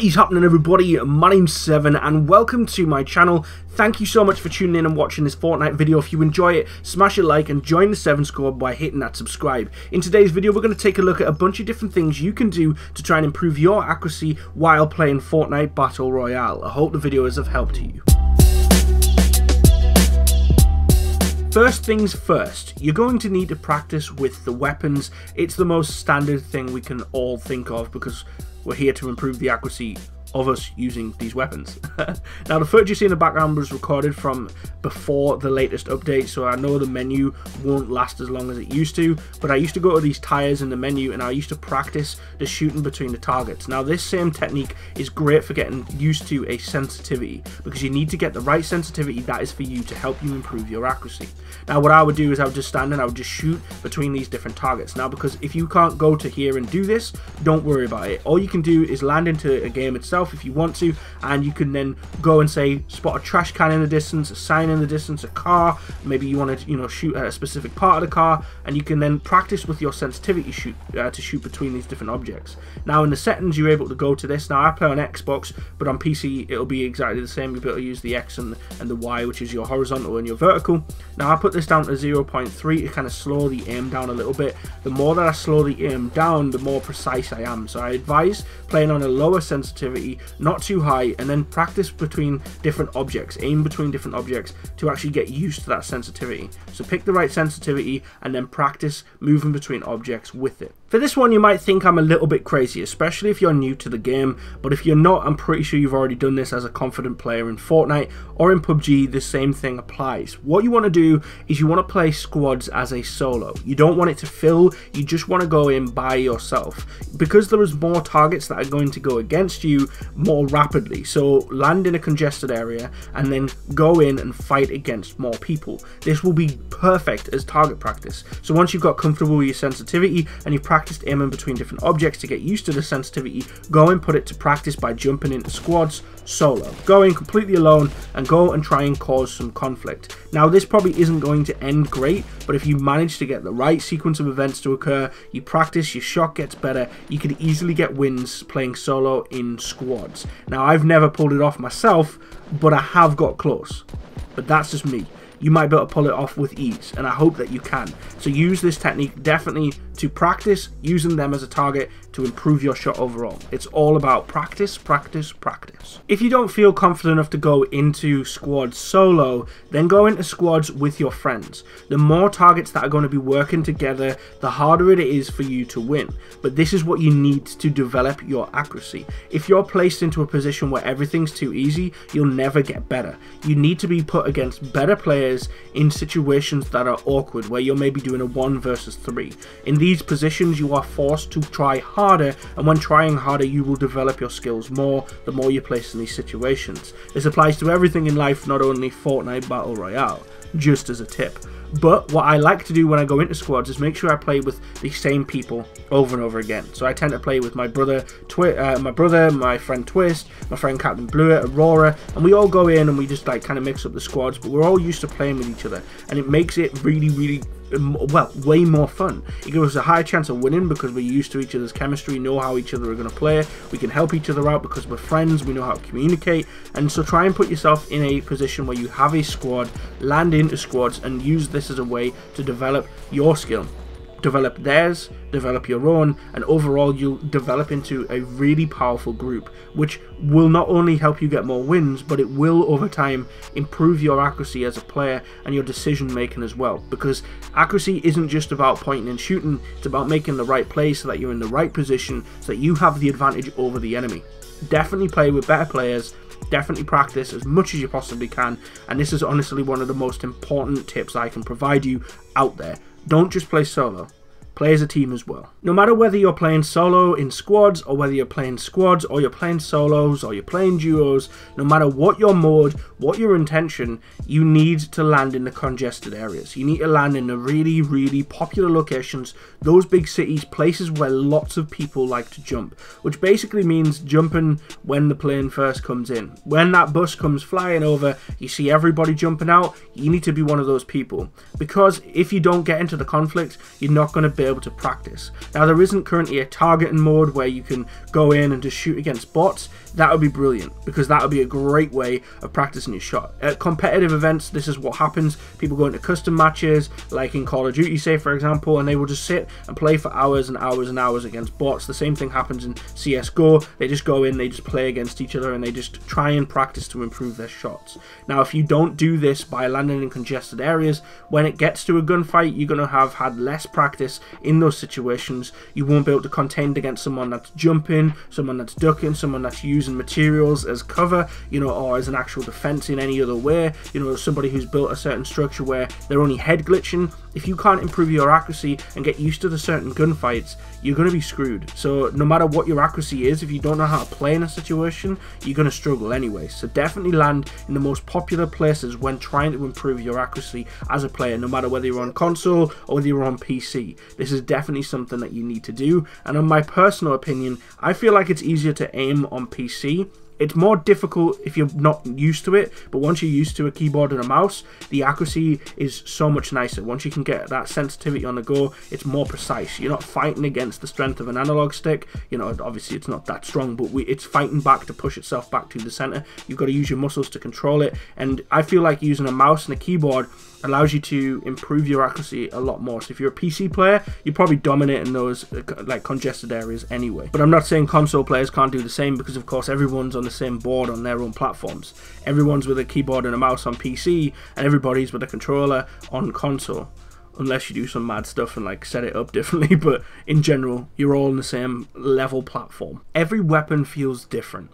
What is happening, everybody? My name's Seven and welcome to my channel. Thank you so much for tuning in and watching this Fortnite video. If you enjoy it, smash a like and join the Seven squad by hitting that subscribe. In today's video, we're going to take a look at a bunch of different things you can do to try and improve your accuracy while playing Fortnite Battle Royale. I hope the video is of help to you. First things first, you're going to need to practice with the weapons. It's the most standard thing we can all think of because we're here to improve the accuracy of us using these weapons. Now, the footage you see in the background was recorded from before the latest update, so I know the menu won't last as long as it used to, but I used to go to these tires in the menu and I used to practice the shooting between the targets. Now, this same technique is great for getting used to a sensitivity because you need to get the right sensitivity that is for you to help you improve your accuracy. Now, what I would do is I would just stand and I would just shoot between these different targets. Now, because if you can't go to here and do this, don't worry about it. All you can do is land into a game itself if you want to, and you can then go and say spot a trash can in the distance, a sign in the distance, a car, maybe you want to shoot at a specific part of the car, and you can then practice with your sensitivity to shoot between these different objects. Now, in the settings, you're able to go to this. Now, I play on Xbox, but on PC it'll be exactly the same. You'll be able to use the X and the Y, which is your horizontal and your vertical. Now, I put this down to 0.3 to kind of slow the aim down a little bit. The more that I slow the aim down, the more precise I am. So I advise playing on a lower sensitivity, not too high, and then practice between different objects, aim between different objects to actually get used to that sensitivity. So pick the right sensitivity and then practice moving between objects with it. For this one, you might think I'm a little bit crazy, especially if you're new to the game, but if you're not, I'm pretty sure you've already done this as a confident player in Fortnite or in PUBG. The same thing applies. What you want to do is you want to play squads as a solo. You don't want it to fill, you just want to go in by yourself because there is more targets that are going to go against you more rapidly. So land in a congested area and then go in and fight against more people. This will be perfect as target practice. So once you've got comfortable with your sensitivity and you've practiced aiming between different objects to get used to the sensitivity, go and put it to practice by jumping into squads solo. Go in completely alone and go and try and cause some conflict. Now, this probably isn't going to end great, but if you manage to get the right sequence of events to occur, you practice, your shot gets better, you can easily get wins playing solo in squads. Now, I've never pulled it off myself, but I have got close. But that's just me. You might be able to pull it off with ease, and I hope that you can. So use this technique definitely to practice using them as a target to improve your shot overall. It's all about practice, practice, practice. If you don't feel confident enough to go into squads solo, then go into squads with your friends. The more targets that are going to be working together, the harder it is for you to win. But this is what you need to develop your accuracy. If you're placed into a position where everything's too easy, you'll never get better. You need to be put against better players in situations that are awkward, where you're maybe doing a 1 versus 3. In these positions, you are forced to try harder, and when trying harder, you will develop your skills more the more you're placed in these situations. This applies to everything in life, not only Fortnite Battle Royale, just as a tip. But what I like to do when I go into squads is make sure I play with the same people over and over again. So I tend to play with my brother, my friend Twist, my friend Captain Bluet, Aurora, and we all go in and we just like kind of mix up the squads, but we're all used to playing with each other, and it makes it really well, way more fun. It gives us a high chance of winning because we're used to each other's chemistry, know how each other are going to play, we can help each other out because we're friends, we know how to communicate. And so try and put yourself in a position where you have a squad, land into squads, and use this as a way to develop your skill. Develop theirs, develop your own, and overall you'll develop into a really powerful group, which will not only help you get more wins, but it will over time improve your accuracy as a player and your decision making as well, because accuracy isn't just about pointing and shooting, it's about making the right play so that you're in the right position so that you have the advantage over the enemy. Definitely play with better players, definitely practice as much as you possibly can, and this is honestly one of the most important tips I can provide you out there. Don't just play solo. Play as a team as well. No matter whether you're playing solo in squads or whether you're playing squads or you're playing solos or you're playing duos, no matter what your mode, what your intention, you need to land in the congested areas. You need to land in the really popular locations, those big cities, places where lots of people like to jump, which basically means jumping when the plane first comes in. When that bus comes flying over, you see everybody jumping out, you need to be one of those people, because if you don't get into the conflict, you're not going to be able to practice. Now, there isn't currently a targeting mode where you can go in and just shoot against bots. That would be brilliant, because that would be a great way of practicing your shot. At competitive events, this is what happens. People go into custom matches, like in Call of Duty, say, for example, and they will just sit and play for hours and hours and hours against bots. The same thing happens in CSGO. They just go in, they just play against each other, and they just try and practice to improve their shots. Now, if you don't do this by landing in congested areas, when it gets to a gunfight, you're going to have had less practice in those situations. You won't be able to contend against someone that's jumping, someone that's ducking, someone that's using materials as cover, you know, or as an actual defense in any other way. You know, somebody who's built a certain structure where they're only head glitching. If you can't improve your accuracy and get used to the certain gunfights, you're going to be screwed. So no matter what your accuracy is, if you don't know how to play in a situation, you're going to struggle anyway. So definitely land in the most popular places when trying to improve your accuracy as a player, no matter whether you're on console or whether you're on PC. This is definitely something that you need to do. And in my personal opinion, I feel like it's easier to aim on PC. It's more difficult if you're not used to it, but once you're used to a keyboard and a mouse, the accuracy is so much nicer. Once you can get that sensitivity on the go, it's more precise. You're not fighting against the strength of an analog stick. You know, obviously it's not that strong, but it's fighting back to push itself back to the center. You've got to use your muscles to control it, and I feel like using a mouse and a keyboard allows you to improve your accuracy a lot more. So if you're a PC player, you're probably dominating those like congested areas anyway. But I'm not saying console players can't do the same, because of course everyone's on the same board on their own platforms. Everyone's with a keyboard and a mouse on PC, and everybody's with a controller on console, unless you do some mad stuff and like set it up differently. But in general, you're all on the same level platform. Every weapon feels different,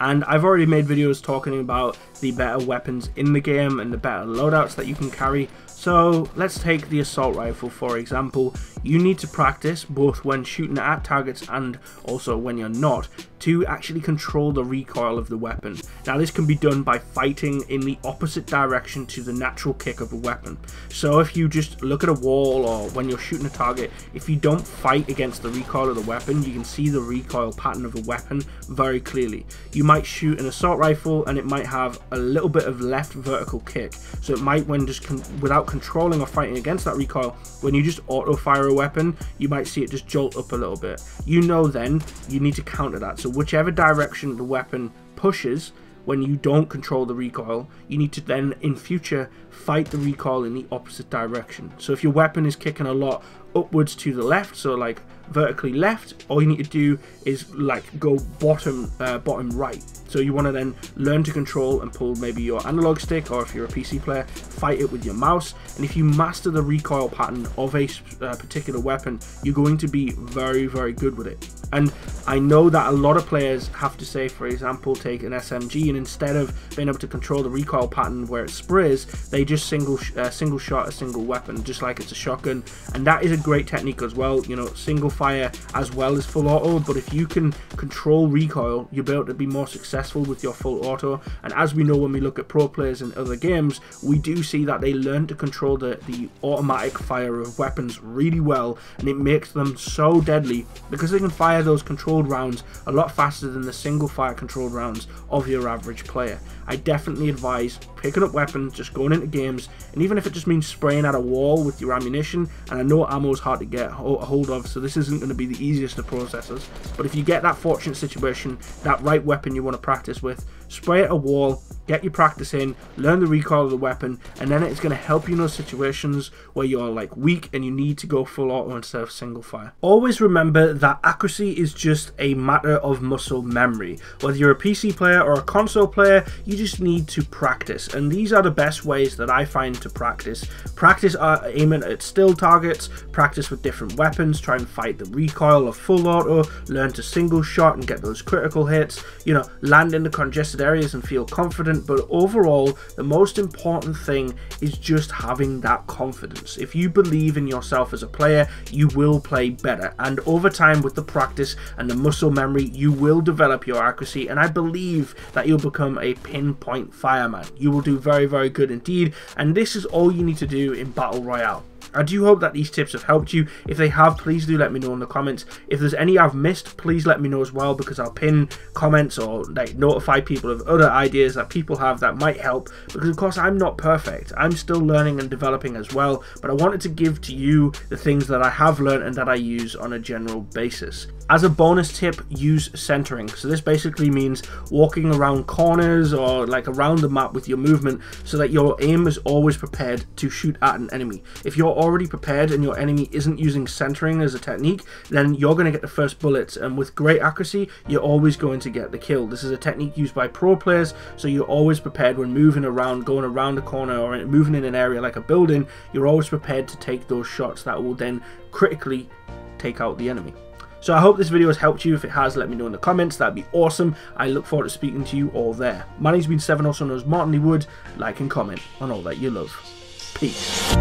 and I've already made videos talking about the better weapons in the game and the better loadouts that you can carry. So let's take the assault rifle for example. You need to practice both when shooting at targets and also when you're not, to actually control the recoil of the weapon. Now this can be done by fighting in the opposite direction to the natural kick of a weapon. So if you just look at a wall, or when you're shooting a target, if you don't fight against the recoil of the weapon, you can see the recoil pattern of a weapon very clearly. You might shoot an assault rifle and it might have a little bit of left vertical kick, so it might, when just without controlling or fighting against that recoil, when you just auto fire a weapon, you might see it just jolt up a little bit. You know, then you need to counter that. So whichever direction the weapon pushes, when you don't control the recoil, you need to then in future fight the recoil in the opposite direction. So if your weapon is kicking a lot upwards to the left, so like vertically left, all you need to do is like go bottom right. So you want to then learn to control and pull maybe your analog stick, or if you're a PC player, fight it with your mouse. And if you master the recoil pattern of a particular weapon, you're going to be very, very good with it. And I know that a lot of players have to, say for example, take an SMG, and instead of being able to control the recoil pattern where it sprays, they just single shot a single weapon, just like it's a shotgun. And that is a great technique as well, you know, single fire as well as full auto. But if you can control recoil, you'll be able to be more successful with your full auto. And as we know, when we look at pro players in other games, we do see that they learn to control the automatic fire of weapons really well, and it makes them so deadly because they can fire those controlled rounds a lot faster than the single fire controlled rounds of your average player. I definitely advise picking up weapons, just going into games, and even if it just means spraying at a wall with your ammunition, and I know ammo is hard to get a hold of, so this isn't going to be the easiest of processes, but if you get that fortunate situation, that right weapon you want to practice with, spray at a wall, get your practice in, learn the recoil of the weapon, and then it's going to help you in those situations where you're like weak and you need to go full auto instead of single fire. Always remember that accuracy is just a matter of muscle memory. Whether you're a PC player or a console player, you just need to practice, and these are the best ways that I find to practice. Practice aiming at still targets, practice with different weapons, try and fight the recoil of full auto, learn to single shot and get those critical hits, you know, land in the congested areas and feel confident. But overall, the most important thing is just having that confidence. If you believe in yourself as a player, you will play better, and over time with the practice and the muscle memory, you will develop your accuracy, and I believe that you'll become a pinpoint fireman. You will do very, very good indeed, and this is all you need to do in Battle Royale. I do hope that these tips have helped you. If they have, please do let me know in the comments. If there's any I've missed, please let me know as well, because I'll pin comments or like notify people of other ideas that people have that might help, because of course I'm not perfect. I'm still learning and developing as well, but I wanted to give to you the things that I have learned and that I use on a general basis. As a bonus tip, use centering. So this basically means walking around corners or like around the map with your movement so that your aim is always prepared to shoot at an enemy. If you're already prepared and your enemy isn't using centering as a technique, then you're going to get the first bullets, and with great accuracy you're always going to get the kill. This is a technique used by pro players, so you're always prepared when moving around, going around a corner or moving in an area like a building. You're always prepared to take those shots that will then critically take out the enemy. So I hope this video has helped you. If it has, let me know in the comments. That'd be awesome. I look forward to speaking to you all there. My name's been Seven, also known as Martin Lee Wood. Like and comment on all that you love. Peace.